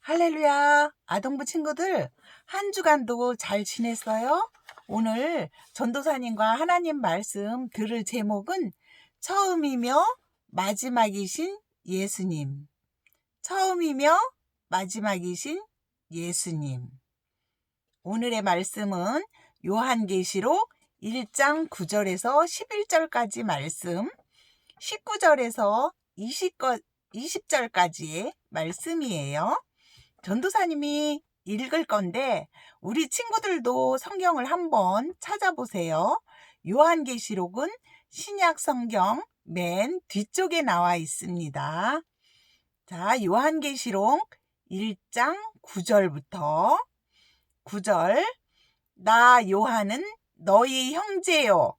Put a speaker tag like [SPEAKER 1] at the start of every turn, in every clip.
[SPEAKER 1] 할렐루야, 아동부 친구들, 한 주간도 잘 지냈어요? 오늘 전도사님과 하나님 말씀 들을 제목은 처음이며 마지막이신 예수님. 처음이며 마지막이신 예수님. 오늘의 말씀은 요한계시록 1장 9절에서 11절까지 말씀, 19절에서 20절까지의 말씀이에요. 전도사님이 읽을 건데 우리 친구들도 성경을 한번 찾아보세요. 요한계시록은 신약 성경 맨 뒤쪽에 나와 있습니다. 자, 요한계시록 1장 9절부터 9절. 나 요한은 너희 형제요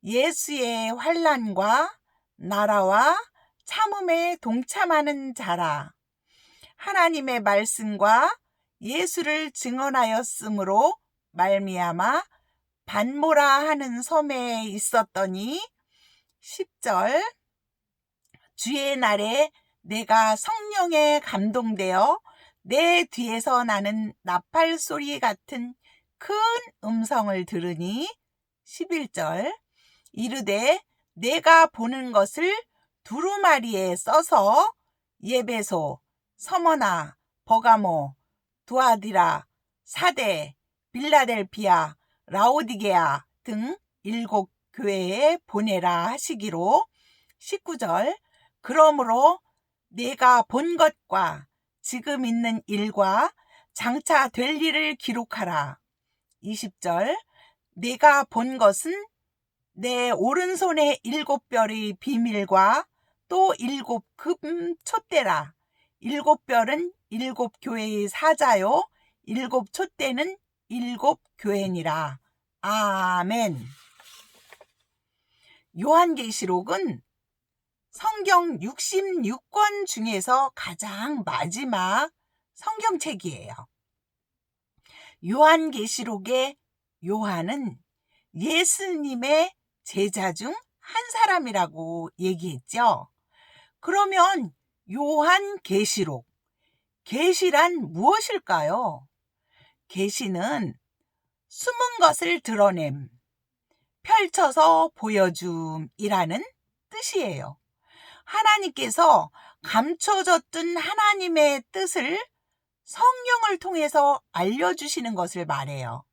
[SPEAKER 1] 예수의 환난과 나라와 참음에 동참하는 자라. 하나님의 말씀과 예수를 증언하였으므로 말미암아 반모라 하는 섬에 있었더니 10절. 주의 날에 내가 성령에 감동되어 내 뒤에서 나는 나팔 소리 같은 큰 음성을 들으니 11절. 이르되 내가 보는 것을 두루마리에 써서 예배소, 서머나, 버가모, 두아디라, 사데, 빌라델피아, 라오디게아 등 7교회에 보내라 하시기로. 19절. 그러므로 내가 본 것과 지금 있는 일과 장차 될 일을 기록하라. 20절. 내가 본 것은 내 오른손에 7별의 비밀과 또 7금 촛대라. 7별은 7교회의 사자요 7촛대는 7교회니라. 아멘. 요한계시록은 성경 66권 중에서 가장 마지막 성경책이에요. 요한계시록의 요한은 예수님의 제자 중 한 사람이라고 얘기했죠. 그러면 요한계시록, 계시란 무엇일까요? 계시는 숨은 것을 드러냄, 펼쳐서 보여줌이라는 뜻이에요. 하나님께서 감춰졌던 하나님의 뜻을 성경을 통해서 알려주시는 것을 말해요.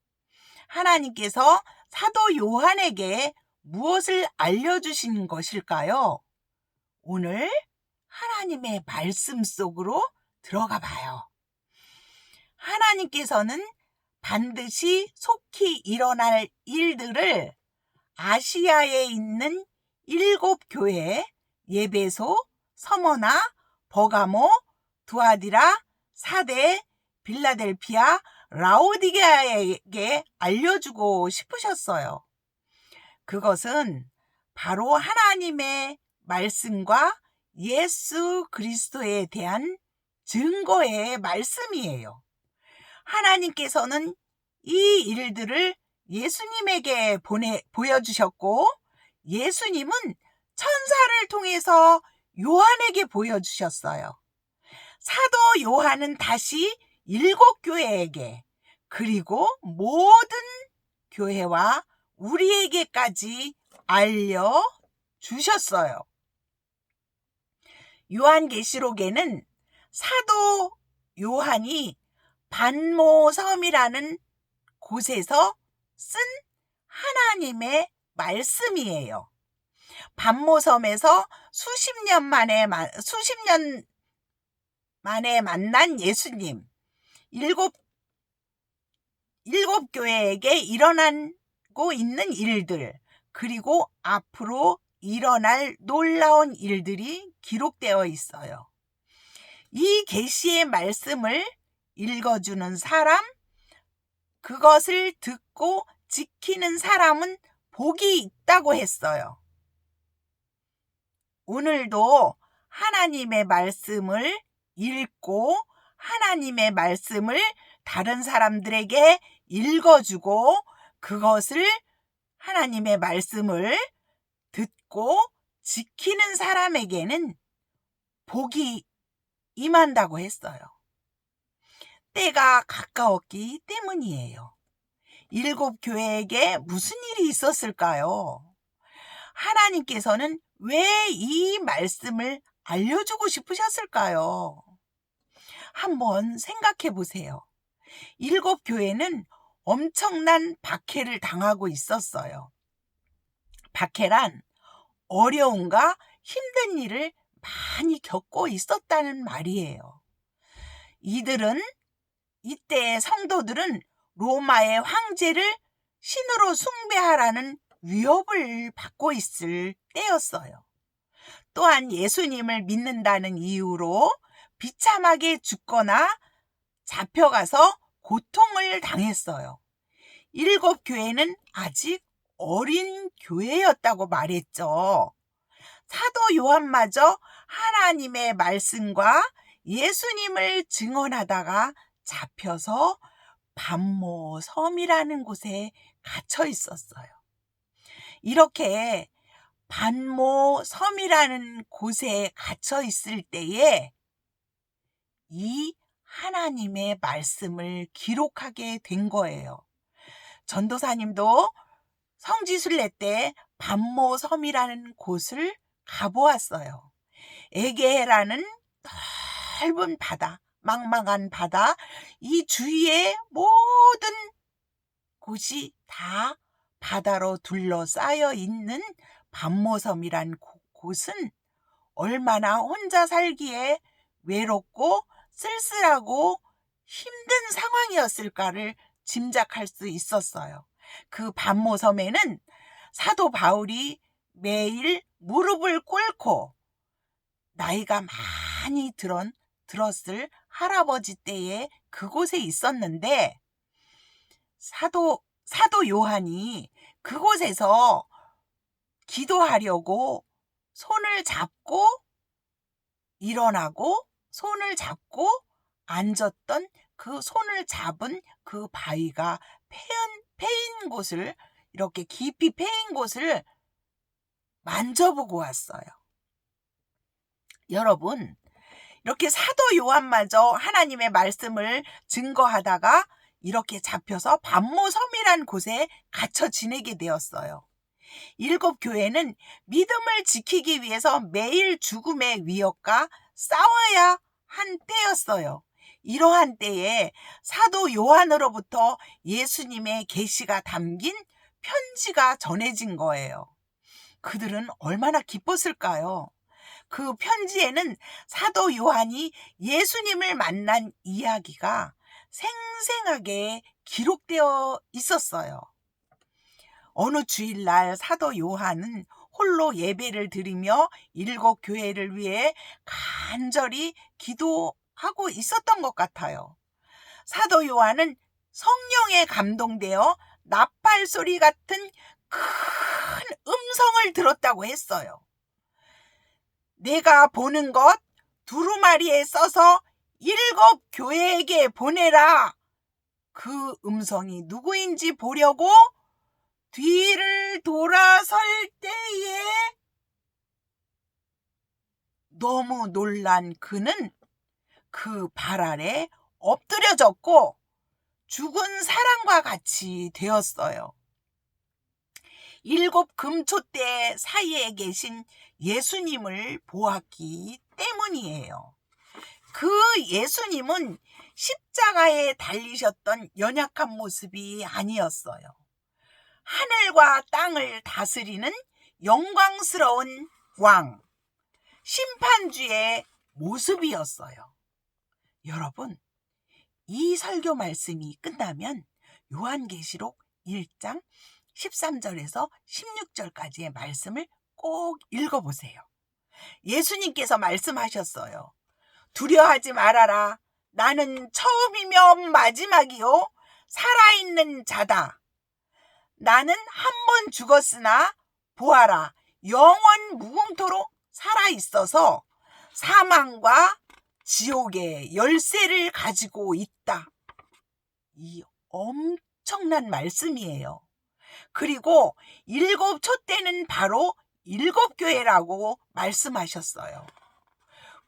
[SPEAKER 1] 하나님께서 사도 요한에게 무엇을 알려주신 것일까요? 오늘 하나님의 말씀 속으로 들어가 봐요. 하나님께서는 반드시 속히 일어날 일들을 아시아에 있는 7교회, 예배소, 서머나, 버가모, 두아디라, 사데, 빌라델피아, 라오디게아에게 알려주고 싶으셨어요. 그것은 바로 하나님의 말씀과 예수 그리스도에 대한 증거의 말씀이에요. 하나님께서는 이 일들을 예수님에게 보여주셨고, 예수님은 천사를 통해서 요한에게 보여주셨어요. 사도 요한은 다시 7교회에게, 그리고 모든 교회와 우리에게까지 알려주셨어요. 요한계시록에는 사도 요한이 반모섬이라는 곳에서 쓴 하나님의 말씀이에요. 반모섬에서 수십 년 만에 만난 예수님, 일곱 교회에게 일어나고 있는 일들, 그리고 앞으로 일어날 놀라운 일들이 기록되어 있어요. 이 계시의 말씀을 읽어주는 사람, 그것을 듣고 지키는 사람은 복이 있다고 했어요. 오늘도 하나님의 말씀을 읽고 하나님의 말씀을 다른 사람들에게 읽어주고 그것을 하나님의 말씀을 듣고 지키는 사람에게는 복이 임한다고 했어요. 때가 가까웠기 때문이에요. 7 교회에게 무슨 일이 있었을까요? 하나님께서는 왜 이 말씀을 알려주고 싶으셨을까요? 한번 생각해 보세요. 7 교회는 엄청난 박해를 당하고 있었어요. 박해란 어려움과 힘든 일을 많이 겪고 있었다는 말이에요. 이때의 성도들은 로마의 황제를 신으로 숭배하라는 위협을 받고 있을 때였어요. 또한 예수님을 믿는다는 이유로 비참하게 죽거나 잡혀가서 고통을 당했어요. 7 교회는 아직 어린 교회였다고 말했죠. 사도 요한마저 하나님의 말씀과 예수님을 증언하다가 잡혀서 반모 섬이라는 곳에 갇혀 있었어요. 이렇게 반모 섬이라는 곳에 갇혀 있을 때에 이 하나님의 말씀을 기록하게 된 거예요. 전도사님도 성지순례 때 반모 섬이라는 곳을 가보았어요. 에게해라는 넓은 바다, 망망한 바다, 이 주위의 모든 곳이 다 바다로 둘러싸여 있는 반모섬이란 곳은 얼마나 혼자 살기에 외롭고 쓸쓸하고 힘든 상황이었을까를 짐작할 수 있었어요. 그 반모섬에는 사도 바울이 매일 무릎을 꿇고 나이가 많이 들었을 할아버지 때에 그곳에 있었는데 사도 요한이 그곳에서 기도하려고 손을 잡고 일어나고 손을 잡고 앉았던 그 손을 잡은 그 바위가 패인 곳을, 이렇게 깊이 패인 곳을 만져보고 왔어요. 여러분, 이렇게 사도 요한마저 하나님의 말씀을 증거하다가 이렇게 잡혀서 반모섬이란 곳에 갇혀 지내게 되었어요. 7 교회는 믿음을 지키기 위해서 매일 죽음의 위협과 싸워야 한 때였어요. 이러한 때에 사도 요한으로부터 예수님의 계시가 담긴 편지가 전해진 거예요. 그들은 얼마나 기뻤을까요? 그 편지에는 사도 요한이 예수님을 만난 이야기가 생생하게 기록되어 있었어요. 어느 주일날 사도 요한은 홀로 예배를 드리며 7 교회를 위해 간절히 기도하고 있었던 것 같아요. 사도 요한은 성령에 감동되어 나팔 소리 같은 큰 음성을 들었다고 했어요. 내가 보는 것 두루마리에 써서 7 교회에게 보내라. 그 음성이 누구인지 보려고 뒤를 돌아설 때에 너무 놀란 그는 그 발 아래 엎드려졌고 죽은 사람과 같이 되었어요. 7 금초대 사이에 계신 예수님을 보았기 때문이에요. 그 예수님은 십자가에 달리셨던 연약한 모습이 아니었어요. 하늘과 땅을 다스리는 영광스러운 왕, 심판주의 모습이었어요. 여러분, 이 설교 말씀이 끝나면 요한계시록 1장 13절에서 16절까지의 말씀을 꼭 읽어보세요. 예수님께서 말씀하셨어요. 두려워하지 말아라. 나는 처음이며 마지막이요 살아있는 자다. 나는 한 번 죽었으나 보아라 영원 무궁토록 살아있어서 사망과 지옥의 열쇠를 가지고 있다. 이 엄청난 말씀이에요. 그리고 7 촛대는 바로 7 교회라고 말씀하셨어요.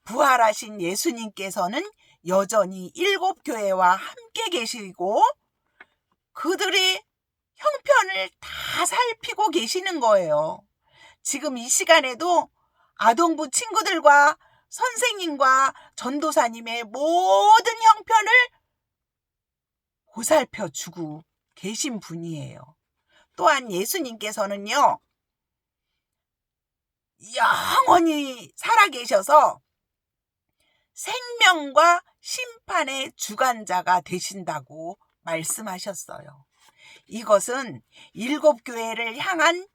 [SPEAKER 1] 부활하신 예수님께서는 여전히 7교회와 함께 계시고 그들의 형편을 다 살피고 계시는 거예요. 지금 이 시간에도 아동부 친구들과 선생님과 전도사님의 모든 형편을 보살펴 주고 계신 분이에요. 또한 예수님께서는요, 영원히 살아계셔서 생명과 심판의 주관자가 되신다고 말씀하셨어요. 이것은 7교회를 향한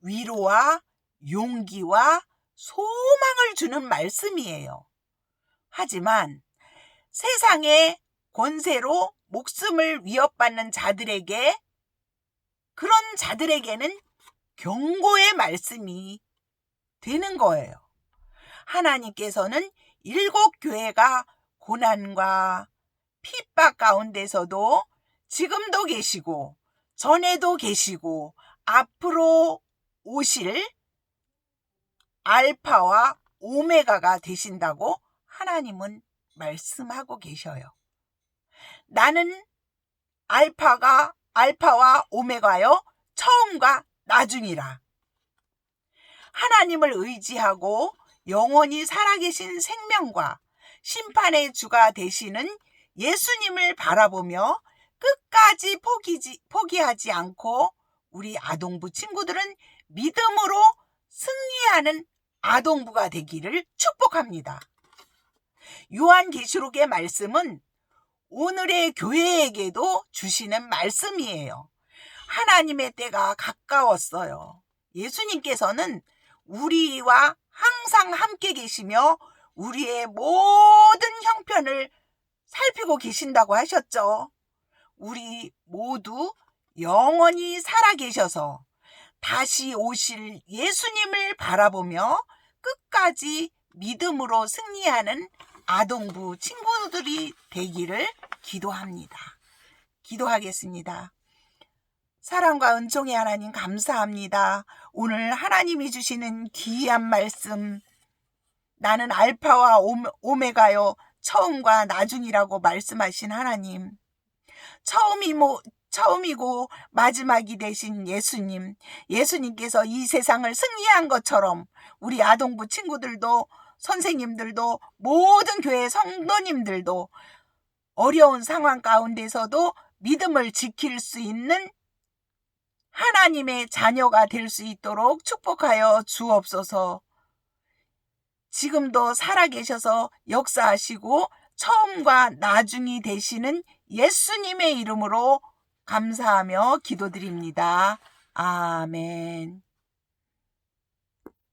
[SPEAKER 1] 위로와 용기와 소망을 주는 말씀이에요. 하지만 세상의 권세로 목숨을 위협받는 자들에게, 그런 자들에게는 경고의 말씀이 되는 거예요. 하나님께서는 7교회가 고난과 핍박 가운데서도 지금도 계시고 전에도 계시고 앞으로 오실 알파와 오메가가 되신다고 하나님은 말씀하고 계셔요. 나는 알파와 오메가요, 처음과 나중이라. 하나님을 의지하고 영원히 살아계신 생명과 심판의 주가 되시는 예수님을 바라보며 끝까지 포기하지 않고 우리 아동부 친구들은 믿음으로 승리하는 아동부가 되기를 축복합니다. 요한계시록의 말씀은 오늘의 교회에게도 주시는 말씀이에요. 하나님의 때가 가까웠어요. 예수님께서는 우리와 항상 함께 계시며 우리의 모든 형편을 살피고 계신다고 하셨죠. 우리 모두 영원히 살아계셔서 다시 오실 예수님을 바라보며 끝까지 믿음으로 승리하는 아동부 친구들이 되기를 기도합니다. 기도하겠습니다. 사랑과 은총의 하나님 감사합니다. 오늘 하나님이 주시는 귀한 말씀, 나는 알파와 오메가요, 처음과 나중이라고 말씀하신 하나님, 처음이고 마지막이 되신 예수님, 예수님께서 이 세상을 승리한 것처럼 우리 아동부 친구들도 선생님들도 모든 교회 성도님들도 어려운 상황 가운데서도 믿음을 지킬 수 있는 하나님의 자녀가 될 수 있도록 축복하여 주옵소서. 지금도 살아계셔서 역사하시고 처음과 나중이 되시는 예수님의 이름으로 감사하며 기도드립니다. 아멘.